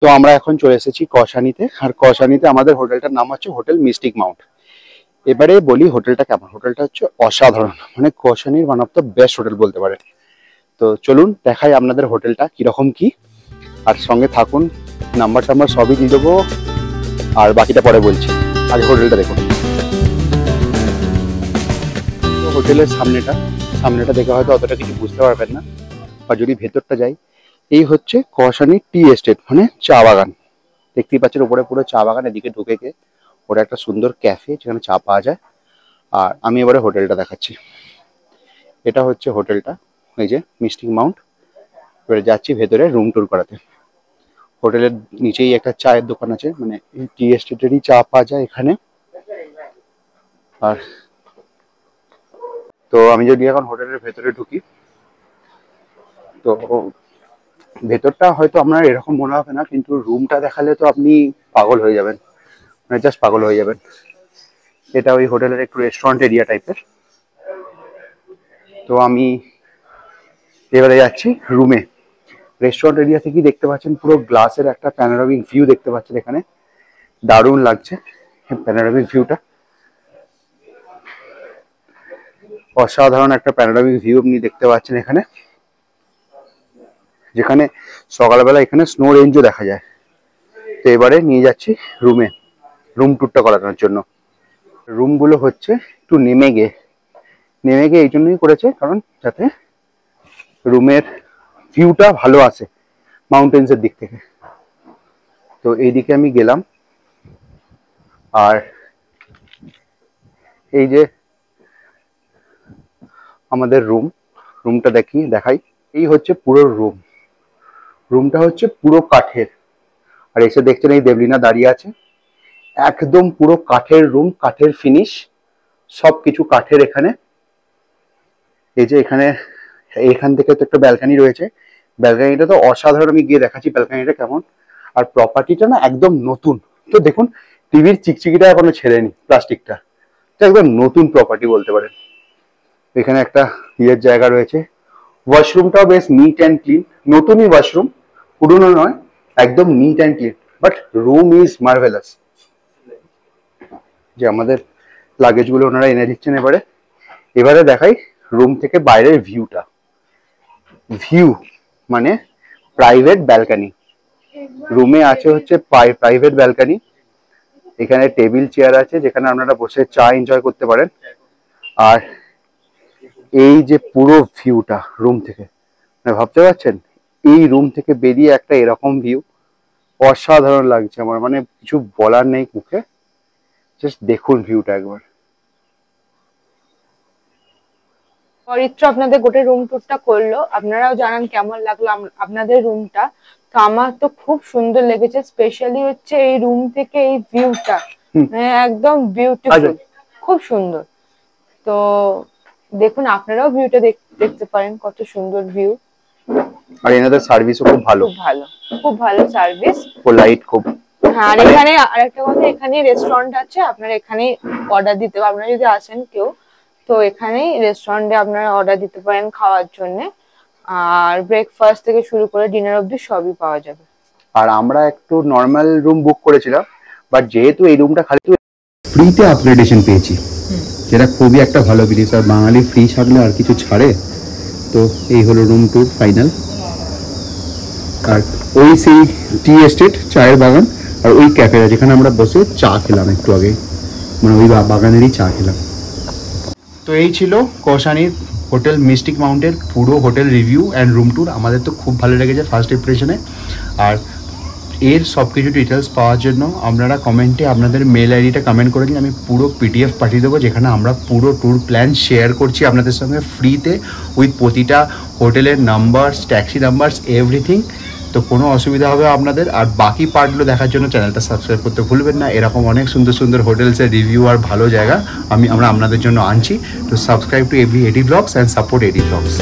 তো আমরা এখন চলে এসেছি কসানিতে, আর কসানিতে আমাদের হোটেলটার নাম হচ্ছে হোটেল মিস্টিক মাউন্ট। এবারে বলি হোটেলটা কেমন। হোটেলটা হচ্ছে অসাধারণ, মানে কসানির one of the best hotel বলতে পারে। তো চলুন দেখাই আপনাদের হোটেলটা কিরকম কি, আর সঙ্গে থাকুন, নাম্বার টাম্বার সবই দিয়ে দেবো, আর বাকিটা পরে বলছি। আগে হোটেলটা দেখুন। তো হোটেলের সামনেটা দেখে হয়তো অতটা কিছু বুঝতে পারবেন না, বা যদি ভেতরটা যাই, এই হচ্ছে কসানি টি এস্টেট, মানে চা বাগান। দেখতেই পাচ্ছেন উপরে পুরো চা বাগান, এদিকে ঢুকে গিয়ে ওটা একটা সুন্দর ক্যাফে যেখানে চা পাওয়া যায়। আর আমি এবারে হোটেলটা দেখাচ্ছি। এটা হচ্ছে হোটেলটা, এই যে মিস্টিক মাউন্ট। এবারে যাচ্ছি ভেতরে রুম ট্যুর করাতে। হোটেলের নিচেই একটা চায়ের দোকান আছে, মানে এই টি এস্টেটেরই চা পাওয়া যায় এখানে। আর তো আমি যদি এখন হোটেলের ভেতরে ঢুকি, তো ভেতরটা হয়তো আপনার এরকম মনে হবে না, কিন্তু রুমটা দেখালে তো আপনি পাগল হয়ে যাবেন, মানে জাস্ট পাগল হয়ে যাবেন। এটা ওই হোটেলের একটু রেস্টুরেন্ট এরিয়া টাইপের। তো আমি এবারে যাচ্ছি রুমে। রেস্টুরেন্ট এরিয়া থেকেই দেখতে পাচ্ছেন পুরো গ্লাসের একটা প্যানোরামিক ভিউ দেখতে পাচ্ছেন এখানে। দারুণ লাগছে প্যানোরামিক ভিউটা, অসাধারণ একটা প্যানোরামিক ভিউ আপনি দেখতে পাচ্ছেন এখানে, যেখানে সকালবেলা এখানে স্নো রেঞ্জও দেখা যায়। তো এবারে নিয়ে যাচ্ছি রুমে, রুম ট্যুরটা করানোর জন্য। রুমগুলো হচ্ছে একটু নেমে গিয়ে এই জন্যই করেছে, কারণ যাতে রুমের ভিউটা ভালো আসে মাউন্টেন্সের দিক থেকে। তো এইদিকে আমি গেলাম, আর এই যে আমাদের রুমটা দেখাই। এই হচ্ছে পুরো রুমটা হচ্ছে পুরো কাঠের। আর এসে দেখছেন এই দেবলিনা দাঁড়িয়ে আছে, একদম পুরো কাঠের রুম, কাঠের ফিনিশ, সবকিছু কাঠের এখানে। এই যে এখান থেকে তো একটা ব্যালকানি রয়েছে, ব্যালকানিটা তো অসাধারণ, আমি গিয়ে দেখাচ্ছি ব্যালকানিটা কেমন। আর প্রপার্টিটা না একদম নতুন। তো দেখুন টিভির চিকচিকিটা এখনো ছেড়েনি, প্লাস্টিকটা একদম নতুন প্রপার্টি বলতে পারেন। এখানে একটা ইয়ের জায়গা রয়েছে, ওয়াশরুমটাও বেশ নিট অ্যান্ড ক্লিন, নতুনই ওয়াশরুম, পুরনো নয়, একদম neat and clean. But room is marvellous. যে আমাদের লাগেজগুলো ওনারা এনে দিচ্ছেন। এবারে দেখাই রুম থেকে বাইরের ভিউ মানে প্রাইভেট ব্যালকানি। রুমে আছে হচ্ছে প্রাইভেট ব্যালকানি। এখানে টেবিল চেয়ার আছে যেখানে আপনারা বসে চা এনজয় করতে পারেন। আর এই যে পুরো ভিউটা রুম থেকে, মানে ভাবতে পারছেন এই রুম থেকে বেরিয়ে একটা এরকম ভিউ, অসাধারণ লাগছে আমার, মানে কিছু বলার নেই মুখে। জাস্ট দেখুন ভিউটা একবার। অরিত্র আপনাদের গোটে রুম টুরটা করলো, আপনারাও জানান কেমন লাগলো আপনাদের রুমটা। তো আমার তো খুব সুন্দর লেগেছে, স্পেশালি হচ্ছে এই রুম থেকে এই ভিউটা, মানে একদম বিউটিফুল, খুব সুন্দর। তো দেখুন আপনারাও ভিউটা দেখতে পারেন, কত সুন্দর ভিউ। আর এনাদের সার্ভিসও খুব ভালো, খুব ভালো সার্ভিস, পোলাইট খুব। হ্যাঁ, আর এখানে আরেকটা কথা, এখানে রেস্টুরেন্ট আছে, আপনারা এখানে অর্ডার দিতে পারেন। আপনারা যদি আসেন কেউ, তো এখানেই রেস্টুরেন্টে আপনারা অর্ডার দিতে পারেন খাওয়ার জন্য। আর ব্রেকফাস্ট থেকে শুরু করে ডিনার অবধি সবই পাওয়া যাবে। আর আমরা একটু নর্মাল রুম বুক করেছিলাম, বাট যেহেতু এই রুমটা খালি ফ্রিতে আপগ্রেডেশন পেয়েছি, যেটা খুবই একটা ভালো জিনিস। আর বাঙালি ফ্রি ছাড়লে আর কিছু ছাড়ে। তো এই হলো রুম ট্যুর ফাইনাল। আর ওই সেই টি এস্টেট চায়ের বাগান, আর ওই ক্যাফেটা যেখানে আমরা বসে চা খেলাম একটু আগে, মানে ওই বাগানেরই চা খেলাম। তো এই ছিল কসানির হোটেল মিস্টিক মাউন্টের পুরো hotel review and room tour. আমাদের তো খুব ভালো লেগেছে ফার্স্ট ইমপ্রেশনে। আর এর সব কিছু ডিটেলস পাওয়ার জন্য আপনারা কমেন্টে আপনাদের মেল আইডিটা কমেন্ট করে দিন, আমি পুরো পিডিএফ পাঠিয়ে দেবো, যেখানে আমরা পুরো ট্যুর প্ল্যান শেয়ার করছি আপনাদের সঙ্গে ফ্রিতে, উইথ প্রতিটা হোটেলের নাম্বারস, ট্যাক্সি নাম্বারস, এভরিথিং। তো কোনো অসুবিধা হবে আপনাদের। আর বাকি পার্টগুলো দেখার জন্য চ্যানেলটা সাবস্ক্রাইব করতে ভুলবেন না। এরকম অনেক সুন্দর সুন্দর হোটেলসের রিভিউ আর ভালো জায়গা আমরা আপনাদের জন্য আনছি। তো subscribe to every AD Blogs and support AD blogs.